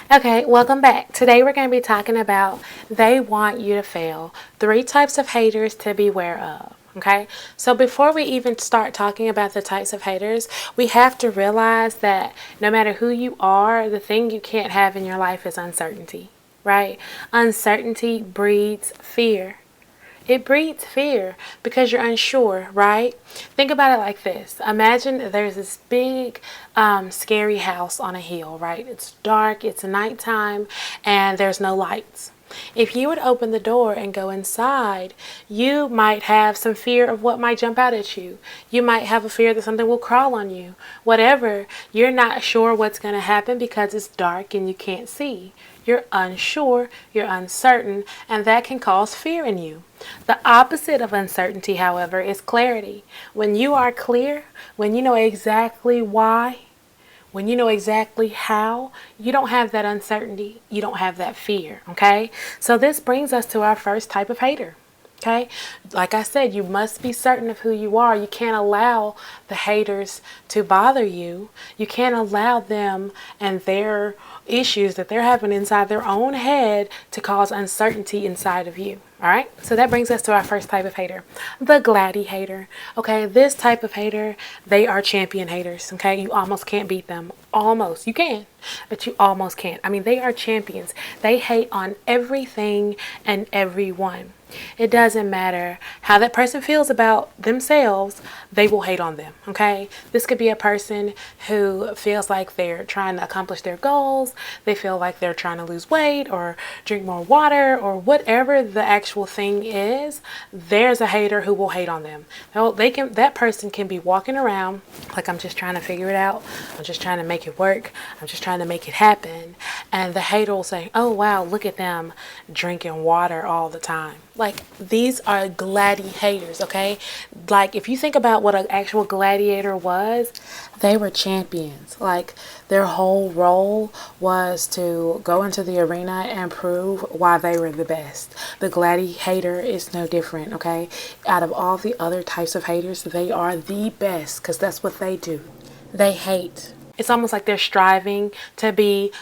Okay, welcome back. Today we're going to be talking about they want you to fail. 3 types of haters to beware of. Okay, so before we even start talking about the types of haters, we have to realize that no matter who you are, the thing you can't have in your life is uncertainty, right? Uncertainty breeds fear. It breeds fear because you're unsure, right? Think about it like this. Imagine there's this big, scary house on a hill, right? It's dark, it's nighttime, and there's no lights. If you would open the door and go inside, you might have some fear of what might jump out at you. You might have a fear that something will crawl on you. Whatever, you're not sure what's going to happen because it's dark and you can't see. You're unsure, you're uncertain, and that can cause fear in you. The opposite of uncertainty, however, is clarity. When you are clear, when you know exactly why, when you know exactly how, you don't have that uncertainty, you don't have that fear, okay? So this brings us to our first type of hater. Okay, like I said, you must be certain of who you are. You can't allow the haters to bother you. You can't allow them and their issues that they're having inside their own head to cause uncertainty inside of you. All right, so that brings us to our first type of hater, the Glady hater. Okay, this type of hater, they are champion haters. Okay, you almost can't beat them. Almost, you can, but you almost can't. I mean, they are champions. They hate on everything and everyone. It doesn't matter how that person feels about themselves, they will hate on them, okay? This could be a person who feels like they're trying to accomplish their goals, they feel like they're trying to lose weight or drink more water or whatever the actual thing is. There's a hater who will hate on them. That person can be walking around like, I'm just trying to figure it out, I'm just trying to make it work, I'm just trying to make it happen, and the hater will say, oh wow, look at them drinking water all the time. Like, these are Glady haters, okay? Like, if you think about what an actual gladiator was, they were champions. Like, their whole role was to go into the arena and prove why they were the best. The Glady hater is no different, okay? Out of all the other types of haters, they are the best because that's what they do. They hate. It's almost like they're striving to be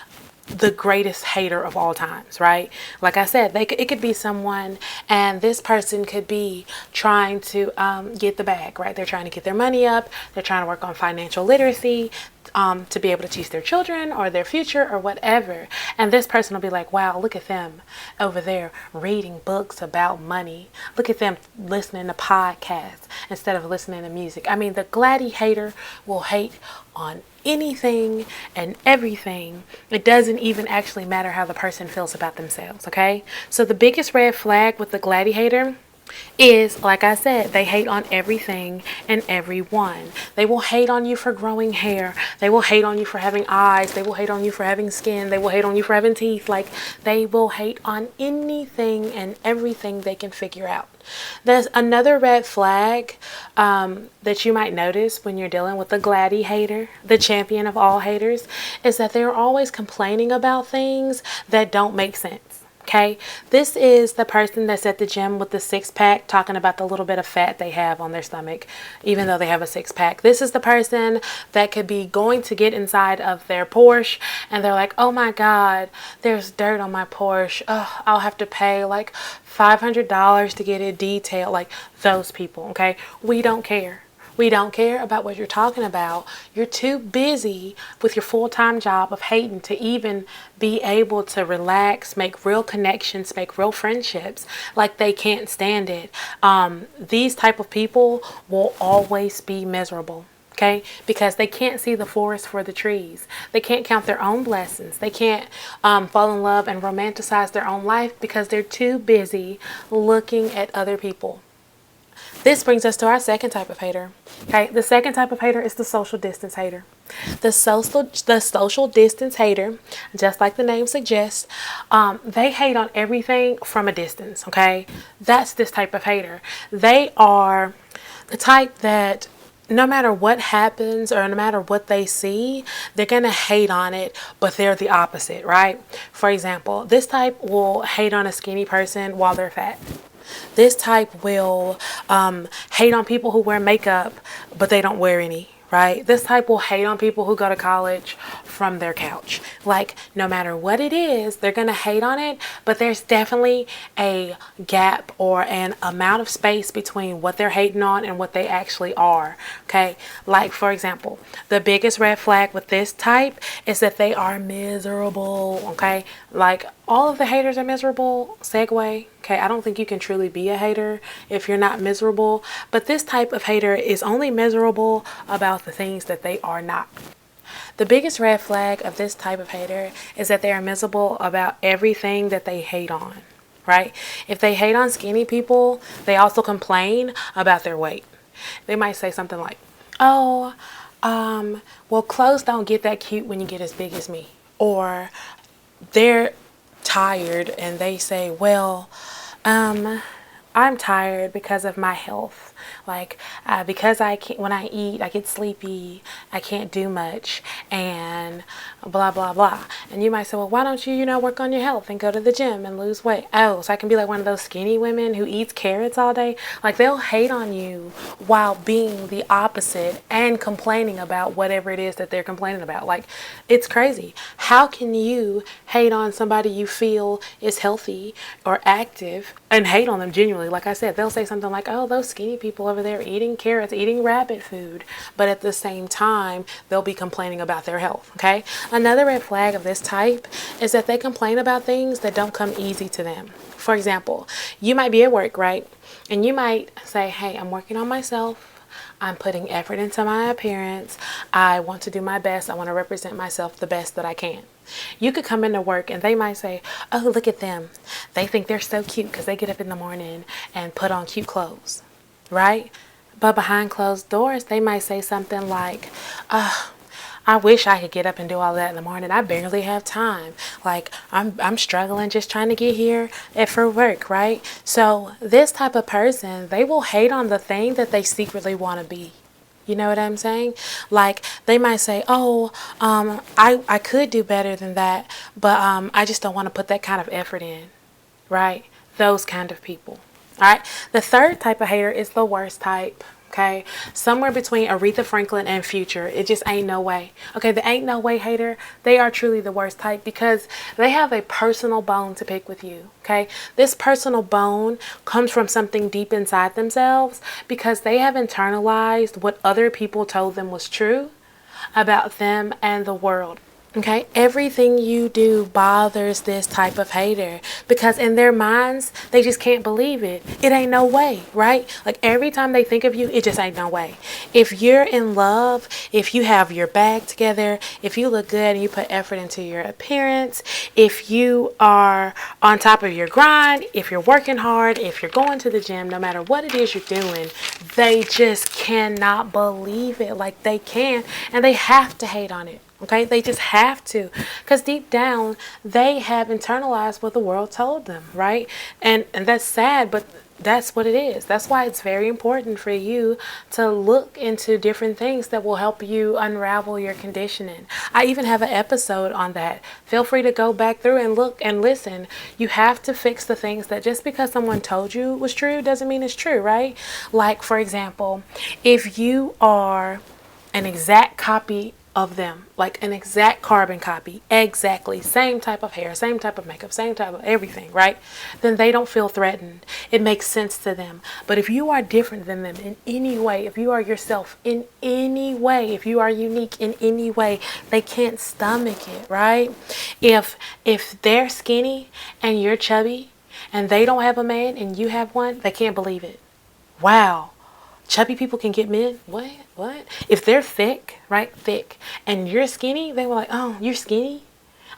the greatest hater of all times, right? Like I said, it could be someone, and this person could be trying to get the bag, right? They're trying to get their money up. They're trying to work on financial literacy to be able to teach their children or their future or whatever. And this person will be like, wow, look at them over there reading books about money. Look at them listening to podcasts instead of listening to music. I mean, the Glady hater will hate on anything and everything. It doesn't even actually matter how the person feels about themselves, okay? So the biggest red flag with the Glady hater is, like I said, they hate on everything and everyone. They will hate on you for growing hair. They will hate on you for having eyes. They will hate on you for having skin. They will hate on you for having teeth. Like, they will hate on anything and everything they can figure out. There's another red flag that you might notice when you're dealing with the Glady hater, the champion of all haters, is that they're always complaining about things that don't make sense. Okay, this is the person that's at the gym with the 6-pack talking about the little bit of fat they have on their stomach, even though they have a 6-pack. This is the person that could be going to get inside of their Porsche and they're like, oh my God, there's dirt on my Porsche. Oh, I'll have to pay like $500 to get it detailed. Like, those people, okay? We don't care. We don't care about what you're talking about. You're too busy with your full-time job of hating to even be able to relax, make real connections, make real friendships. Like, they can't stand it. These type of people will always be miserable. Okay, because they can't see the forest for the trees. They can't count their own blessings. They can't fall in love and romanticize their own life because they're too busy looking at other people. This brings us to our second type of hater. Okay, the second type of hater is the social distance hater. The social distance hater, just like the name suggests, they hate on everything from a distance. Okay, that's this type of hater. They are the type that no matter what happens or no matter what they see, they're going to hate on it, but they're the opposite, right? For example, this type will hate on a skinny person while they're fat. This type will hate on people who wear makeup, but they don't wear any, right? This type will hate on people who go to college from their couch. Like, no matter what it is, they're going to hate on it, but there's definitely a gap or an amount of space between what they're hating on and what they actually are. Okay, like for example, the biggest red flag with this type is that they are miserable. Okay, like all of the haters are miserable. Segue. Okay, I don't think you can truly be a hater if you're not miserable, but this type of hater is only miserable about the things that they are not. The biggest red flag of this type of hater is that they are miserable about everything that they hate on, right? If they hate on skinny people, they also complain about their weight. They might say something like, oh, well, clothes don't get that cute when you get as big as me. Or they're tired and they say, well, I'm tired because of my health. Like, because I can't, when I eat, I get sleepy, I can't do much, and blah, blah, blah. And you might say, well, why don't you, work on your health and go to the gym and lose weight? Oh, so I can be like one of those skinny women who eats carrots all day? Like, they'll hate on you while being the opposite and complaining about whatever it is that they're complaining about. Like, it's crazy. How can you hate on somebody you feel is healthy or active and hate on them genuinely? Like I said, they'll say something like, oh, those skinny people over there eating carrots, eating rabbit food, but at the same time they'll be complaining about their health. Okay, another red flag of this type is that they complain about things that don't come easy to them. For example, you might be at work, right, and you might say, hey, I'm working on myself, I'm putting effort into my appearance, I want to do my best, I want to represent myself the best that I can. You could come into work and they might say, oh, look at them, they think they're so cute because they get up in the morning and put on cute clothes, right? But behind closed doors, they might say something like, I wish I could get up and do all that in the morning. I barely have time. Like, I'm struggling just trying to get here for work, right? So this type of person, they will hate on the thing that they secretly want to be. You know what I'm saying? Like, they might say, oh, I could do better than that, but I just don't want to put that kind of effort in, right? Those kind of people. All right. The third type of hater is the worst type. Okay. Somewhere between Aretha Franklin and Future. It just ain't no way. Okay. The ain't no way hater, they are truly the worst type because they have a personal bone to pick with you. Okay. This personal bone comes from something deep inside themselves because they have internalized what other people told them was true about them and the world. Okay, everything you do bothers this type of hater because in their minds, they just can't believe it. It ain't no way, right? Like every time they think of you, it just ain't no way. If you're in love, if you have your bag together, if you look good and you put effort into your appearance, if you are on top of your grind, if you're working hard, if you're going to the gym, no matter what it is you're doing, they just cannot believe it. Like they can, and they have to hate on it. Okay, they just have to, because deep down they have internalized what the world told them, right? And that's sad, but that's what it is. That's why it's very important for you to look into different things that will help you unravel your conditioning. I even have an episode on that. Feel free to go back through and look and listen. You have to fix the things that just because someone told you was true doesn't mean it's true, right? Like, for example, if you are an exact copy of them, like an exact carbon copy, exactly same type of hair, same type of makeup, same type of everything, right? Then they don't feel threatened. It makes sense to them. But if you are different than them in any way, if you are yourself in any way, if you are unique in any way, they can't stomach it, right? If they're skinny and you're chubby and they don't have a man and you have one, they can't believe it. Wow. Chubby people can get men? What? If they're thick, right? Thick. And you're skinny, they were like, oh, you're skinny?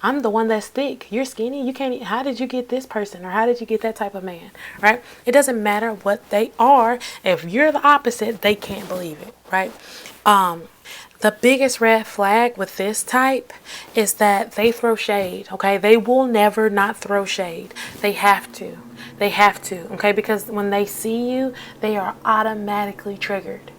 I'm the one that's thick. You're skinny? You can't eat. How did you get this person? Or how did you get that type of man? Right? It doesn't matter what they are. If you're the opposite, they can't believe it. Right? The biggest red flag with this type is that they throw shade, okay? They will never not throw shade. They have to. They have to, okay? Because when they see you, they are automatically triggered.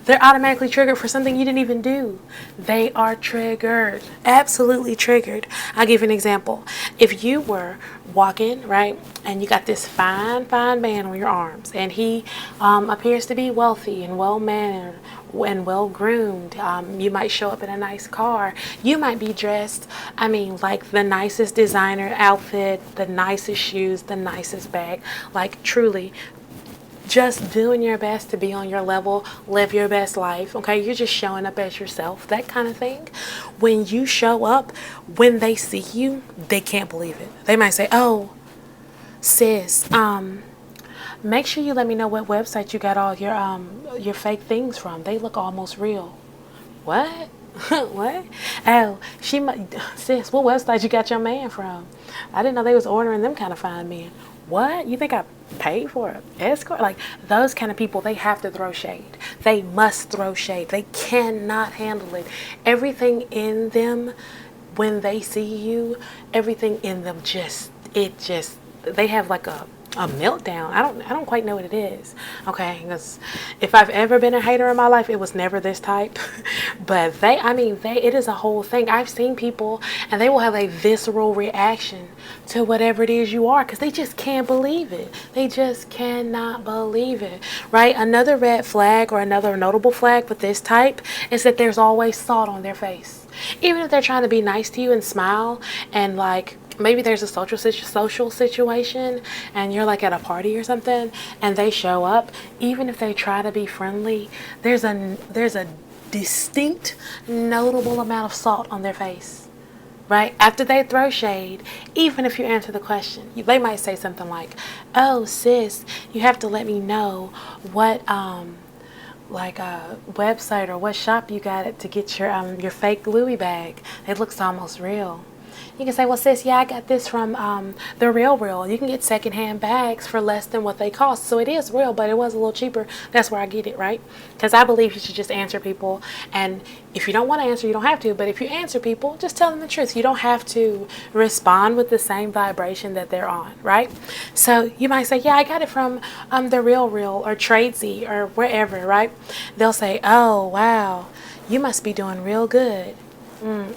They're automatically triggered for something you didn't even do. They are triggered, absolutely triggered. I'll give you an example. If you were walking, right, and you got this fine, fine man on your arms, and he appears to be wealthy and well mannered and well groomed, you might show up in a nice car. You might be dressed, I mean, like the nicest designer outfit, the nicest shoes, the nicest bag, like truly just doing your best to be on your level, live your best life, okay? You're just showing up as yourself, that kind of thing. When you show up, when they see you, they can't believe it. They might say, "Oh, sis, make sure you let me know what website you got all your fake things from. They look almost real." What? What? Oh, sis, what website you got your man from? I didn't know they was ordering them kind of fine men. What? You think I paid for an escort? Like those kind of people, they have to throw shade. They must throw shade. They cannot handle it. Everything in them, when they see you, everything in them they have like a meltdown. I don't quite know what it is. Okay, because if I've ever been a hater in my life, it was never this type. But it is a whole thing. I've seen people and they will have a visceral reaction to whatever it is you are because they just can't believe it. They just cannot believe it, right? Another red flag or another notable flag with this type is that there's always salt on their face. Even if they're trying to be nice to you and smile and like maybe there's a social situation and you're like at a party or something and they show up, even if they try to be friendly, there's a distinct notable amount of salt on their face, right? After they throw shade, even if you answer the question, they might say something like, "Oh sis, you have to let me know what like a website or what shop you got it to get your fake Louis bag. It looks almost real." You can say, "Well, sis, yeah, I got this from the Real. You can get secondhand bags for less than what they cost. So it is real, but it was a little cheaper. That's where I get it," right? Because I believe you should just answer people. And if you don't want to answer, you don't have to. But if you answer people, just tell them the truth. You don't have to respond with the same vibration that they're on, right? So you might say, "Yeah, I got it from the Real or Tradesy or wherever," right? They'll say, "Oh, wow, you must be doing real good."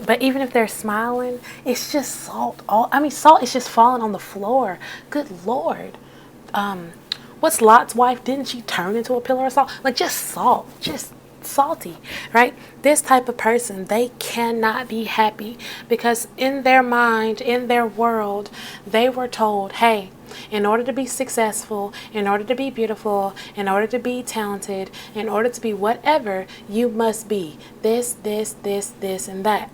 But even if they're smiling, it's just salt. Salt is just falling on the floor. Good Lord. What's Lot's wife? Didn't she turn into a pillar of salt? Like just salt, just salty, right? This type of person, they cannot be happy because in their mind, in their world, they were told, hey, in order to be successful, in order to be beautiful, in order to be talented, in order to be whatever, you must be this, and that.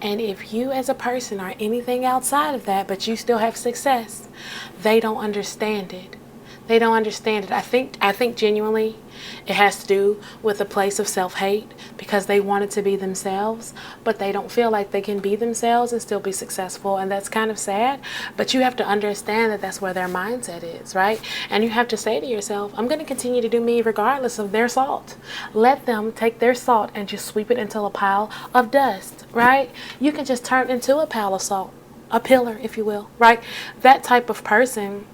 And if you as a person are anything outside of that, but you still have success, they don't understand it. They don't understand it. I think genuinely it has to do with a place of self-hate because they wanted to be themselves, but they don't feel like they can be themselves and still be successful. And that's kind of sad, but you have to understand that that's where their mindset is, right? And you have to say to yourself, I'm going to continue to do me regardless of their salt. Let them take their salt and just sweep it into a pile of dust, right? You can just turn it into a pile of salt, a pillar, if you will, right? That type of person,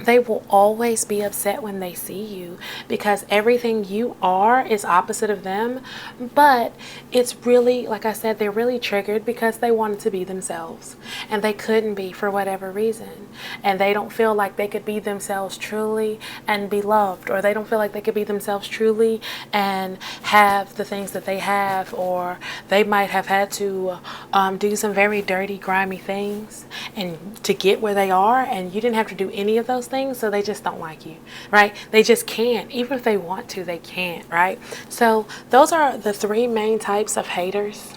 they will always be upset when they see you because everything you are is opposite of them. But it's really, like I said, they're really triggered because they wanted to be themselves and they couldn't be for whatever reason. And they don't feel like they could be themselves truly and be loved, or they don't feel like they could be themselves truly and have the things that they have, or they might have had to do some very dirty, grimy things and to get where they are, and you didn't have to do any of those things, so they just don't like you, right? They just can't. Even if they want to, they can't, right? So those are the three main types of haters.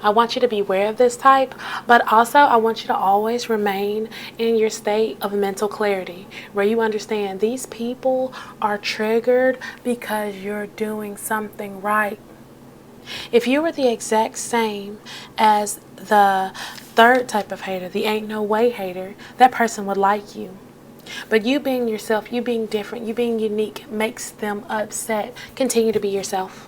I want you to be aware of this type, but also I want you to always remain in your state of mental clarity where you understand these people are triggered because you're doing something right. If you were the exact same as the third type of hater, the ain't no way hater, that person would like you. But you being yourself, you being different, you being unique makes them upset. Continue to be yourself.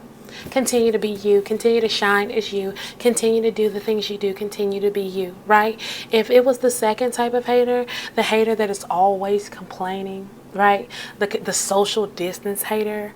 Continue to be you. Continue to shine as you. Continue to do the things you do. Continue to be you, right? If it was the second type of hater, the hater that is always complaining, right? The social distance hater,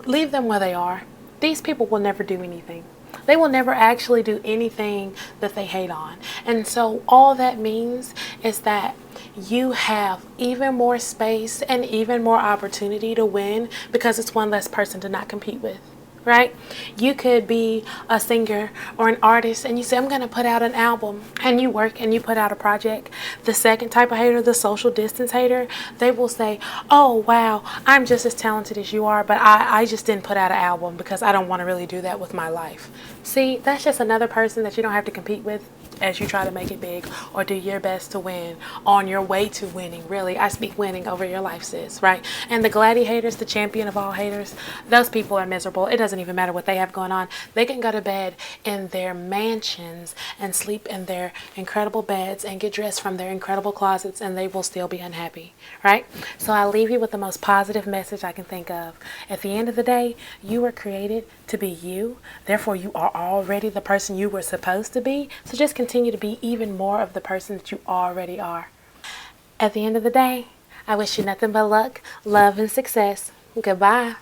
leave them where they are. These people will never do anything. They will never actually do anything that they hate on. And so all that means is that you have even more space and even more opportunity to win because it's one less person to not compete with, right? You could be a singer or an artist and you say, I'm going to put out an album, and you work and you put out a project. The second type of hater, the social distance hater, they will say, oh, wow, I'm just as talented as you are, but I just didn't put out an album because I don't want to really do that with my life. See, that's just another person that you don't have to compete with as you try to make it big or do your best to win on your way to winning. Really, I speak winning over your life, sis, right? And the Glady haters, the champion of all haters, those people are miserable. It doesn't even matter what they have going on. They can go to bed in their mansions and sleep in their incredible beds and get dressed from their incredible closets, and they will still be unhappy, right? So I leave you with the most positive message I can think of. At the end of the day, you were created to be you. Therefore, you are already the person you were supposed to be. So just continue to be even more of the person that you already are. At the end of the day, I wish you nothing but luck, love, and success. Goodbye.